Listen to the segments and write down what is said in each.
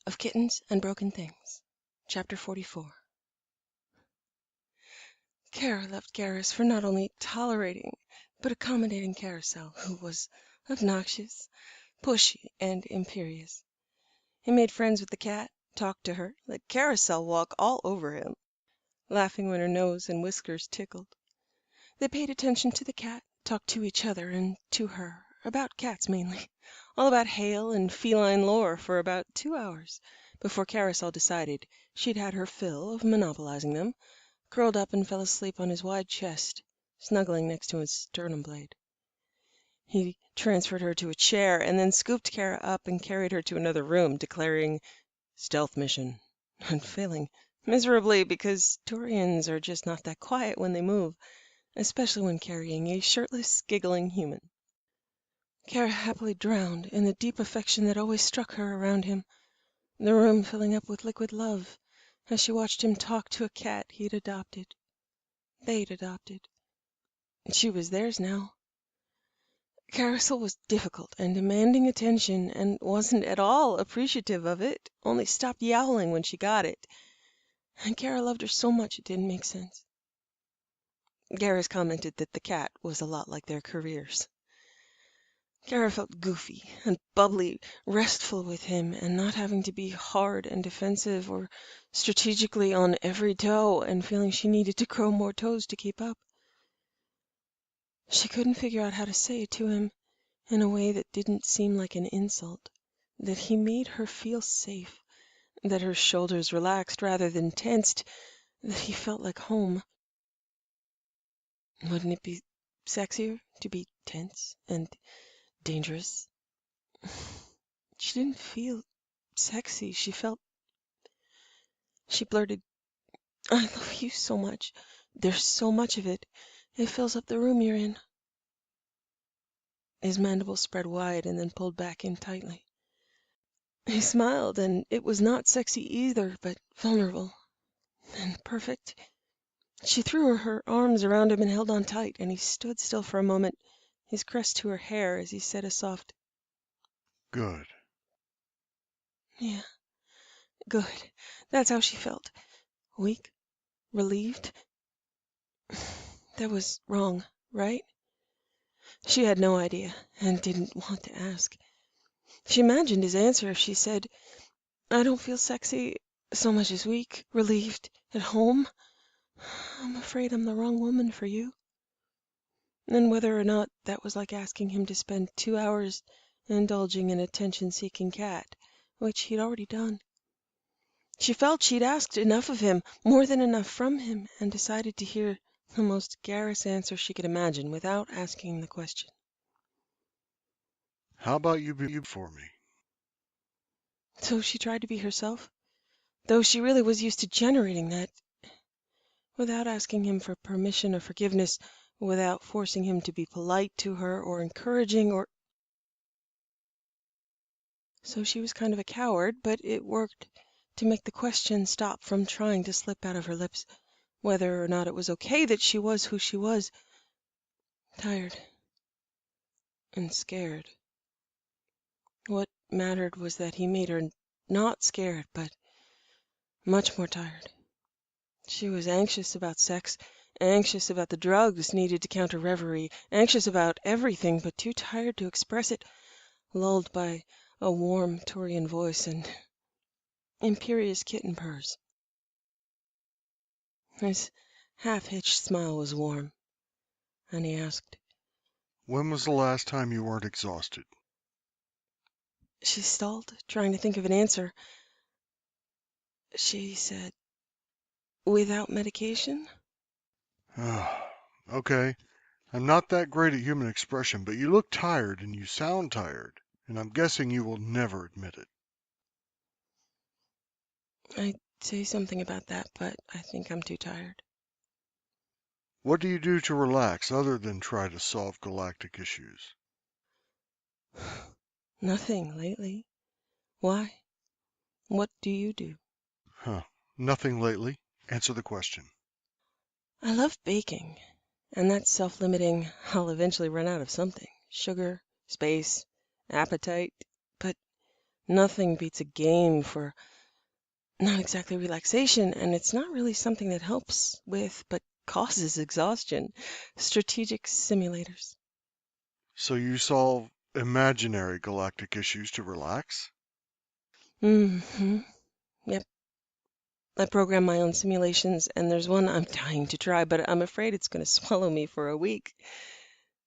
of Kittens and Broken Things. Chapter 44. Kara loved Garrus for not only tolerating, but accommodating Carousel, who was obnoxious, pushy, and imperious. He made friends with the cat, talked to her, let Carousel walk all over him, laughing when her nose and whiskers tickled. They paid attention to the cat, talked to each other and to her, about cats mainly, all about Hale and feline lore for about 2 hours, before Carousel decided she'd had her fill of monopolizing them, curled up and fell asleep on his wide chest, snuggling next to his sternum blade. He transferred her to a chair and then scooped Kara up and carried her to another room, declaring stealth mission, and failing miserably because Taurians are just not that quiet when they move, especially when carrying a shirtless, giggling human. Kara happily drowned in the deep affection that always struck her around him, the room filling up with liquid love as she watched him talk to a cat he'd adopted. They'd adopted. She was theirs now. Carousel was difficult and demanding attention and wasn't at all appreciative of it, only stopped yowling when she got it. And Kara loved her so much it didn't make sense. Garrus commented that the cat was a lot like their careers. Kara felt goofy and bubbly, restful with him, and not having to be hard and defensive or strategically on every toe and feeling she needed to grow more toes to keep up. She couldn't figure out how to say it to him in a way that didn't seem like an insult, that he made her feel safe, that her shoulders relaxed rather than tensed, that he felt like home. Wouldn't it be sexier to be tense and dangerous? She didn't feel sexy. She blurted, "I love you so much. There's so much of it. It fills up the room you're in." His mandibles spread wide and then pulled back in tightly. He smiled, and it was not sexy either, but vulnerable and perfect. She threw her arms around him and held on tight, and he stood still for a moment, his crest to her hair as he said a soft, "Good." "Yeah, good." That's how she felt. Weak, relieved. That was wrong, right? She had no idea and didn't want to ask. She imagined his answer if she said, "I don't feel sexy so much as weak, relieved, at home. I'm afraid I'm the wrong woman for you." And whether or not that was like asking him to spend 2 hours indulging an attention-seeking cat, which he'd already done. She felt she'd asked enough of him, more than enough from him, and decided to hear the most Garrus answer she could imagine without asking the question. "How about you be for me?" So she tried to be herself, though she really was used to generating that, without asking him for permission or forgiveness, without forcing him to be polite to her or encouraging or... So she was kind of a coward, but it worked to make the question stop from trying to slip out of her lips, whether or not it was okay that she was who she was, tired and scared. What mattered was that he made her not scared, but much more tired. She was anxious about sex, anxious about the drugs needed to counter reverie, anxious about everything, but too tired to express it, lulled by a warm Taurian voice and imperious kitten purrs. His half-hitched smile was warm, and he asked, "When was the last time you weren't exhausted?" She stalled, trying to think of an answer. She said, "Without medication?" "Okay. I'm not that great at human expression, but you look tired and you sound tired, and I'm guessing you will never admit it." I'd say something about that, but I think I'm too tired. "What do you do to relax other than try to solve galactic issues?" Nothing lately. Why? What do you do? Nothing lately. Answer the question." I love baking, and that's self-limiting. I'll eventually run out of something. Sugar, space, appetite. But Nothing beats a game for not exactly relaxation, and it's not really something that helps with, but causes exhaustion. Strategic simulators. So you solve imaginary galactic issues to relax? Mm-hmm. Yep. I program my own simulations, and there's one I'm dying to try, but I'm afraid it's going to swallow me for a week.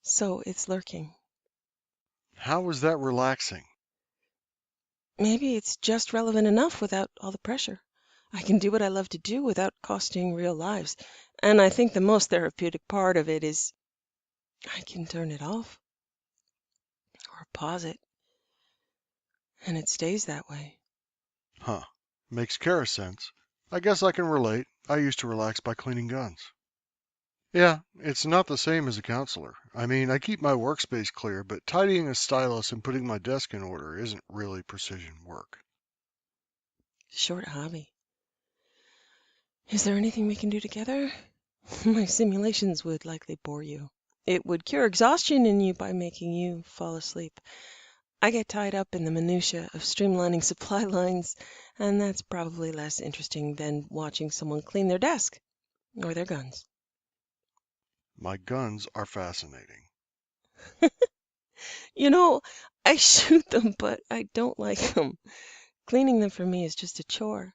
So it's lurking. How is that relaxing? Maybe it's just relevant enough without all the pressure. I can do what I love to do without costing real lives. And I think the most therapeutic part of it is I can turn it off or pause it, and it stays that way. Huh. Makes Kara sense. I guess I can relate. I used to relax by cleaning guns. Yeah, it's not the same as a counselor. I mean, I keep my workspace clear, but tidying a stylus and putting my desk in order isn't really precision work. Short hobby. Is there anything we can do together? My simulations would likely bore you. It would cure exhaustion in you by making you fall asleep. I get tied up in the minutiae of streamlining supply lines, and that's probably less interesting than watching someone clean their desk or their guns. My guns are fascinating. You know, I shoot them, but I don't like them. Cleaning them for me is just a chore.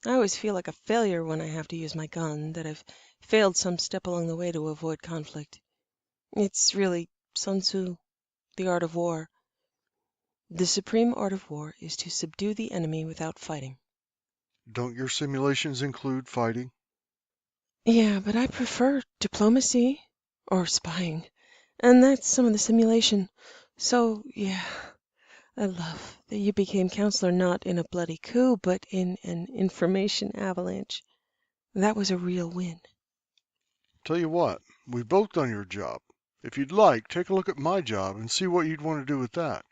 I always feel like a failure when I have to use my gun, that I've failed some step along the way to avoid conflict. It's really Sun Tzu, the art of war. The supreme art of war is to subdue the enemy without fighting. Don't your simulations include fighting? Yeah, but I prefer diplomacy or spying, and that's some of the simulation. So, yeah, I love that you became counselor not in a bloody coup, but in an information avalanche. That was a real win. Tell you what, we've both done your job. If you'd like, take a look at my job and see what you'd want to do with that.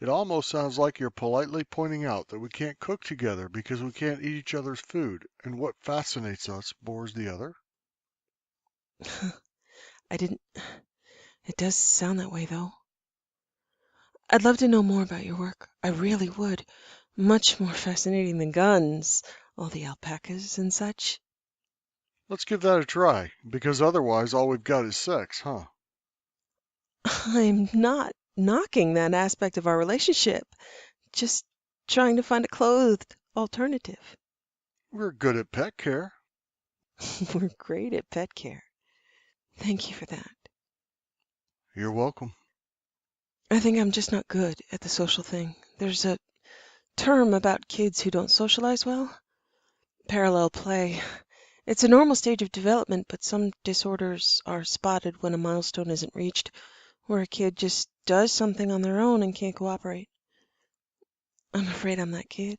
It almost sounds like you're politely pointing out that we can't cook together because we can't eat each other's food, and what fascinates us bores the other. I didn't. It does sound that way, though. I'd love to know more about your work. I really would. Much more fascinating than guns, all the alpacas and such. Let's give that a try, because otherwise all we've got is sex, huh? I'm not knocking that aspect of our relationship, just trying to find a clothed alternative. We're good at pet care. We're great at pet care. Thank you for that. You're welcome. I think I'm just not good at the social thing. There's a term about kids who don't socialize well. Parallel play. It's a normal stage of development, but some disorders are spotted when a milestone isn't reached, where a kid just does something on their own and can't cooperate. I'm afraid I'm that kid.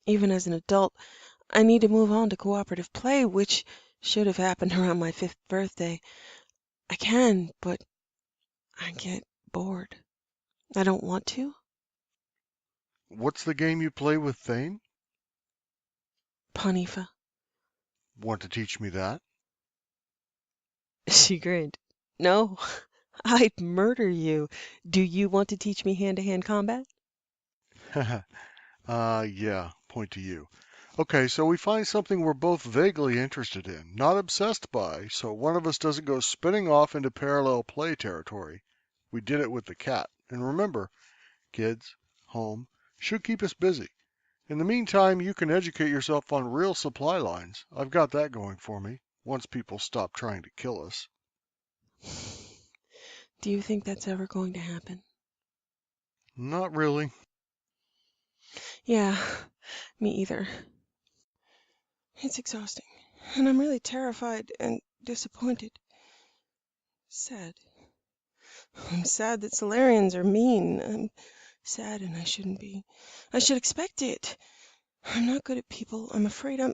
Even as an adult, I need to move on to cooperative play, which should have happened around my 5th birthday. I can, but I get bored. I don't want to. What's the game you play with Thane? Panifa. Want to teach me that? She grinned. No, I'd murder you. Do you want to teach me hand-to-hand combat? Yeah, point to you. Okay, so we find something we're both vaguely interested in, not obsessed by, so one of us doesn't go spinning off into parallel play territory. We did it with the cat. And remember, kids, home, should keep us busy. In the meantime, you can educate yourself on real supply lines. I've got that going for me, once people stop trying to kill us. Do you think that's ever going to happen? Not really. Yeah, me either. It's exhausting, and I'm really terrified and disappointed. Sad. I'm sad that Solarians are mean. I'm sad and I shouldn't be. I should expect it. I'm not good at people. I'm afraid I'm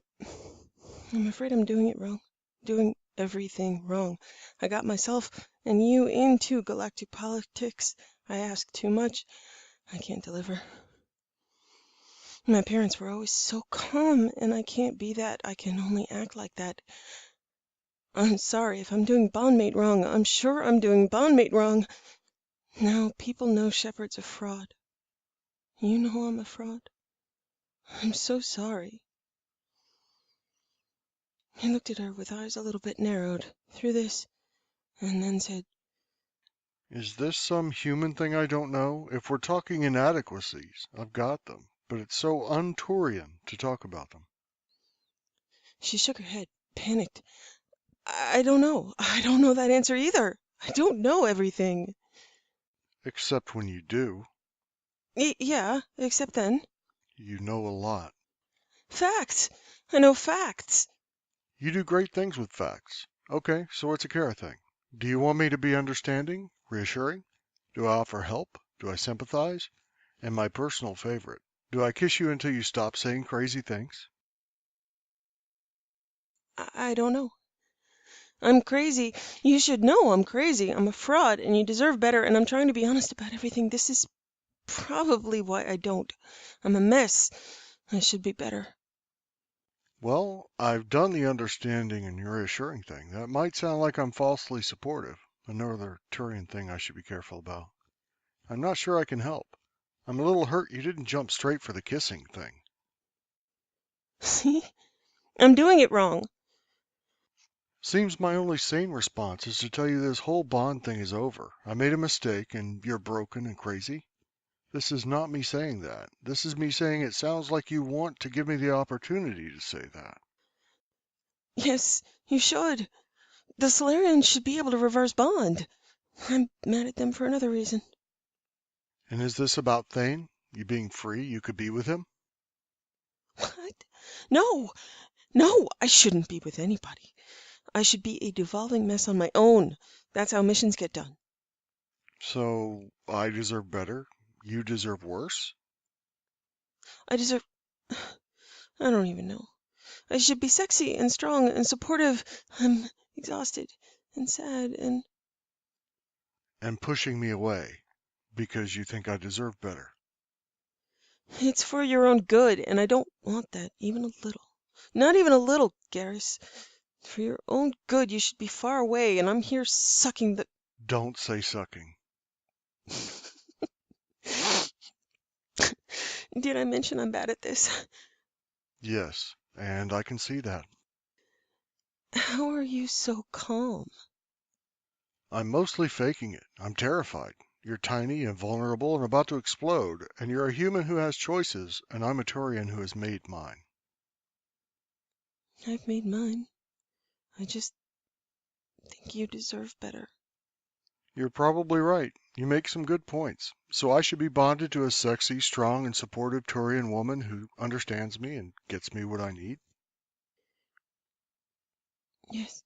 doing it wrong. Doing everything wrong. I got myself and you into galactic politics. I ask too much. I can't deliver. My parents were always so calm, and I can't be that. I can only act like that. I'm sorry if I'm doing bondmate wrong. I'm sure I'm doing bondmate wrong. Now people know Shepard's a fraud. You know I'm a fraud. I'm so sorry. He looked at her with eyes a little bit narrowed through this, and then said, Is this some human thing I don't know? If we're talking inadequacies, I've got them, but it's so un-Turian to talk about them. She shook her head, panicked. I don't know. I don't know that answer either. I don't know everything. Except when you do. Yeah, except then. You know a lot. Facts. I know facts. You do great things with facts. Okay, so it's a Kara thing. Do you want me to be understanding, reassuring? Do I offer help? Do I sympathize? And my personal favorite, do I kiss you until you stop saying crazy things? I don't know. I'm crazy. You should know I'm crazy. I'm a fraud, and you deserve better, and I'm trying to be honest about everything. This is probably why I don't. I'm a mess. I should be better. Well, I've done the understanding and reassuring thing. That might sound like I'm falsely supportive. Another Turian thing I should be careful about. I'm not sure I can help. I'm a little hurt you didn't jump straight for the kissing thing. See? I'm doing it wrong. Seems my only sane response is to tell you this whole bond thing is over. I made a mistake and you're broken and crazy. This is not me saying that. This is me saying it sounds like you want to give me the opportunity to say that. Yes, you should. The Solarians should be able to reverse bond. I'm mad at them for another reason. And is this about Thane? You being free, you could be with him? What? No, no, I shouldn't be with anybody. I should be a devolving mess on my own. That's how missions get done. So I deserve better? You deserve worse? I deserve. I don't even know. I should be sexy and strong and supportive. I'm exhausted and sad and. And pushing me away because you think I deserve better. It's for your own good, and I don't want that, even a little. Not even a little, Garrus. For your own good, you should be far away, and I'm here sucking the. Don't say sucking. Did I mention I'm bad at this? Yes, and I can see that. How are you so calm? I'm mostly faking it. I'm terrified. You're tiny and vulnerable and about to explode, and you're a human who has choices, and I'm a Turian who has made mine. I've made mine. I just think you deserve better. You're probably right. You make some good points. So I should be bonded to a sexy, strong, and supportive Turian woman who understands me and gets me what I need? Yes.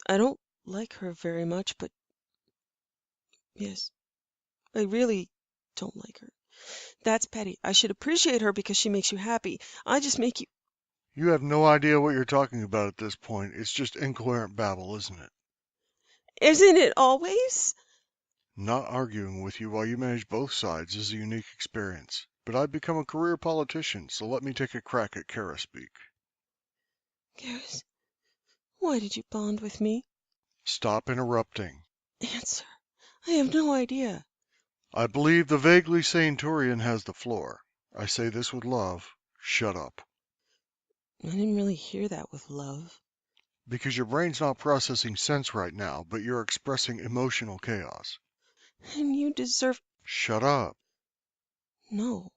I don't like her very much, but yes. I really don't like her. That's petty. I should appreciate her because she makes you happy. I just make you. You have no idea what you're talking about at this point. It's just incoherent babble, isn't it? Isn't it always? Not arguing with you while you manage both sides is a unique experience. But I've become a career politician, so let me take a crack at Kara speak. Garrus, why did you bond with me? Stop interrupting. Answer. I have no idea. I believe the vaguely sane Turian has the floor. I say this with love. Shut up. I didn't really hear that with love. Because your brain's not processing sense right now, but you're expressing emotional chaos. And you deserve. Shut up. No,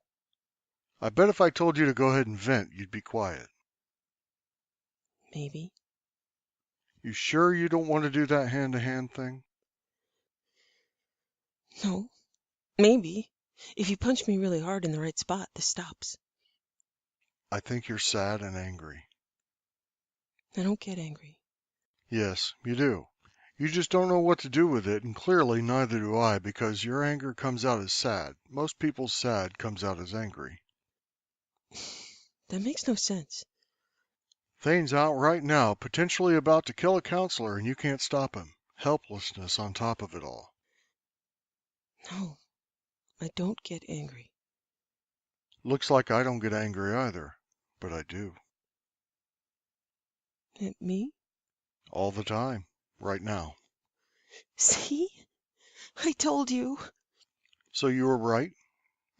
I bet if I told you to go ahead and vent, you'd be quiet. maybe. You sure you don't want to do that hand-to-hand thing? No, maybe. If you punch me really hard in the right spot, this stops. I think you're sad and angry. I don't get angry. Yes, you do. You just don't know what to do with it, and clearly neither do I, because your anger comes out as sad. Most people's sad comes out as angry. That makes no sense. Thane's out right now, potentially about to kill a counselor, and you can't stop him. Helplessness on top of it all. No, I don't get angry. Looks like I don't get angry either, but I do. At me? All the time. Right now. See? I told you. So you were right.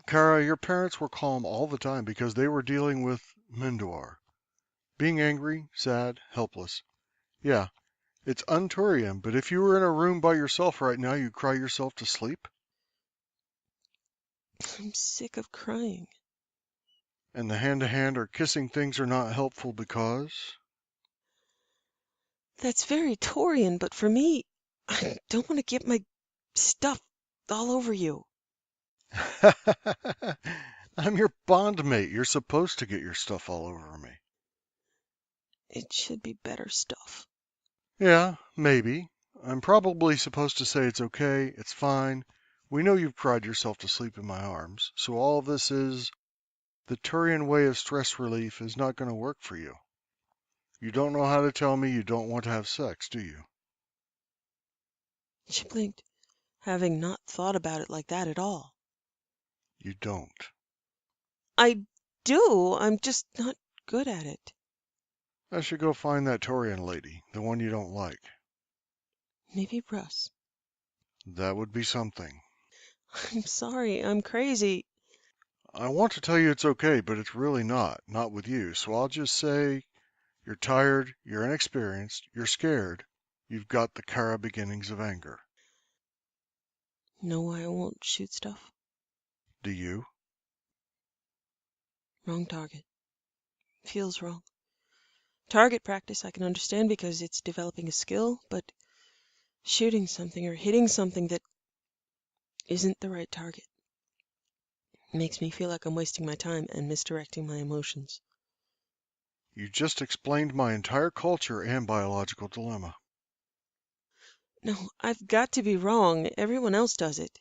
Kara, your parents were calm all the time because they were dealing with Mindor. Being angry, sad, helpless. Yeah, it's un-Turian, but if you were in a room by yourself right now, you'd cry yourself to sleep? I'm sick of crying. And the hand-to-hand or kissing things are not helpful because... That's very Torian, but for me, I don't want to get my stuff all over you. I'm your bond mate. You're supposed to get your stuff all over me. It should be better stuff. Yeah, maybe. I'm probably supposed to say it's okay, it's fine. We know you've cried yourself to sleep in my arms, so all of this is the Turian way of stress relief is not going to work for you. You don't know how to tell me you don't want to have sex, do you? She blinked, having not thought about it like that at all. You don't. I do, I'm just not good at it. I should go find that Turian lady, the one you don't like. Maybe Russ. That would be something. I'm sorry, I'm crazy. I want to tell you it's okay, but it's really not with you. So I'll just say you're tired, you're inexperienced, you're scared. You've got the Kara beginnings of anger. Know why I won't shoot stuff? Do you? Wrong target. Feels wrong. Target practice I can understand because it's developing a skill, but shooting something or hitting something that isn't the right target makes me feel like I'm wasting my time and misdirecting my emotions. You just explained my entire culture and biological dilemma. No, I've got to be wrong. Everyone else does it.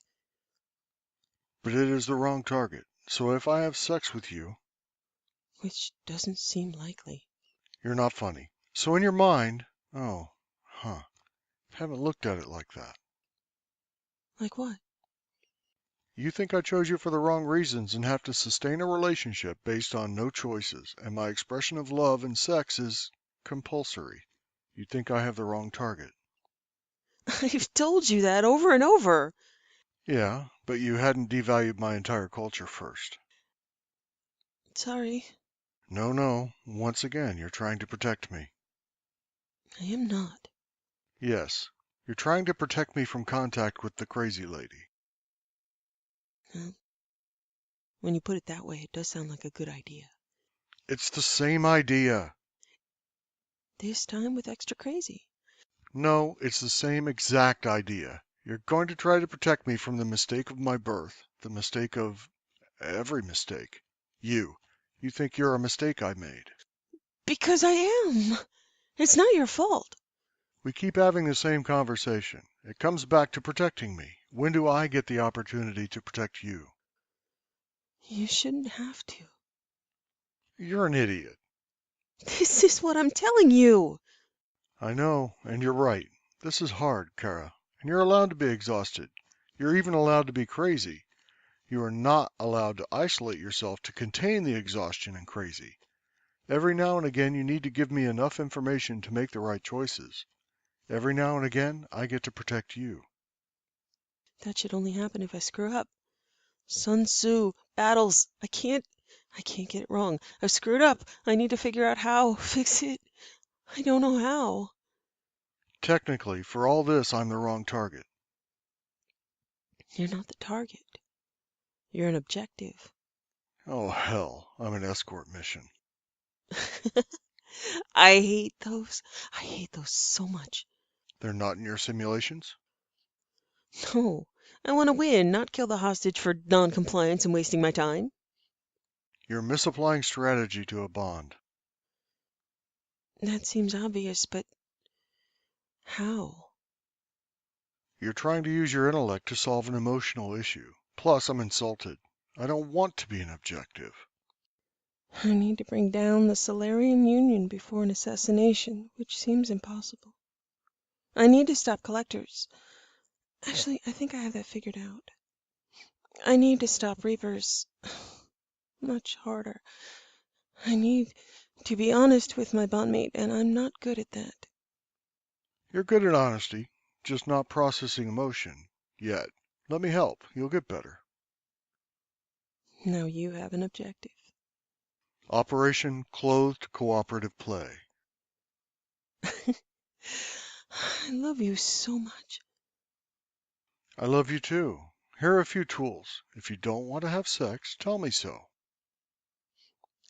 But it is the wrong target. So if I have sex with you, Which doesn't seem likely. you're not funny. So in your mind, oh, huh, haven't looked at it like that. Like what? You think I chose you for the wrong reasons and have to sustain a relationship based on no choices, and my expression of love and sex is compulsory. You think I have the wrong target. I've told you that over and over. Yeah, but you hadn't devalued my entire culture first. Sorry, No, no, once again, you're trying to protect me. I am not. Yes, you're trying to protect me from contact with the crazy lady. Well, when you put it that way, it does sound like a good idea. It's the same idea. This time with extra crazy. No, it's the same exact idea. You're going to try to protect me from the mistake of my birth, the mistake of every mistake. You think you're a mistake I made. Because I am. It's not your fault. We keep having the same conversation. It comes back to protecting me. When do I get the opportunity to protect you? You shouldn't have to. You're an idiot. This is what I'm telling you. I know, and you're right. This is hard, Kara, and you're allowed to be exhausted. You're even allowed to be crazy. You are not allowed to isolate yourself to contain the exhaustion and crazy. Every now and again, you need to give me enough information to make the right choices. Every now and again, I get to protect you. That should only happen if I screw up. Sun Tzu, battles. I can't get it wrong. I've screwed up. I need to figure out how. Fix it. I don't know how. Technically, for all this, I'm the wrong target. You're not the target. You're an objective. Oh, hell, I'm an escort mission. I hate those. I hate those so much. They're not in your simulations? No, I want to win, not kill the hostage for non-compliance and wasting my time. You're misapplying strategy to a bond. That seems obvious, but how? You're trying to use your intellect to solve an emotional issue. Plus, I'm insulted. I don't want to be an objective. I need to bring down the Solarian Union before an assassination, which seems impossible. I need to stop collectors. Actually, I think I have that figured out. I need to stop Reapers. Much harder. I need to be honest with my bondmate, and I'm not good at that. You're good at honesty, just not processing emotion. Yet. Let me help. You'll get better. Now you have an objective. Operation Clothed Cooperative Play. I love you so much. I love you too. Here are a few tools. If you don't want to have sex, tell me so.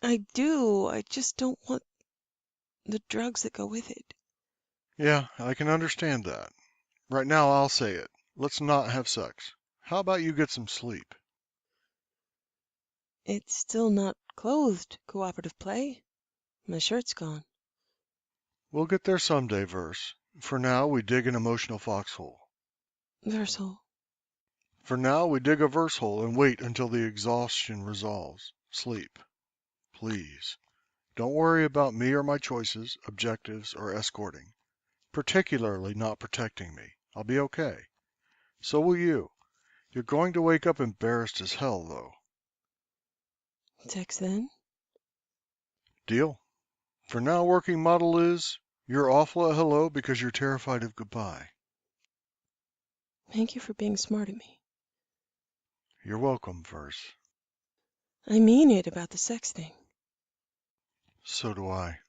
I do. I just don't want the drugs that go with it. Yeah, I can understand that. Right now, I'll say it. Let's not have sex. How about you get some sleep? It's still not clothed cooperative play. My shirt's gone. We'll get there someday, Verse. For now, we dig an emotional foxhole. Versal. For now, we dig a verse hole and wait until the exhaustion resolves. Sleep. Please. Don't worry about me or my choices, objectives, or escorting. Particularly not protecting me. I'll be okay. So will you. You're going to wake up embarrassed as hell, though. Sex then? Deal? For now, working model is, you're awful at hello because you're terrified of goodbye. Thank you for being smart at me. You're welcome, Verse. I mean it about the sex thing. So do I.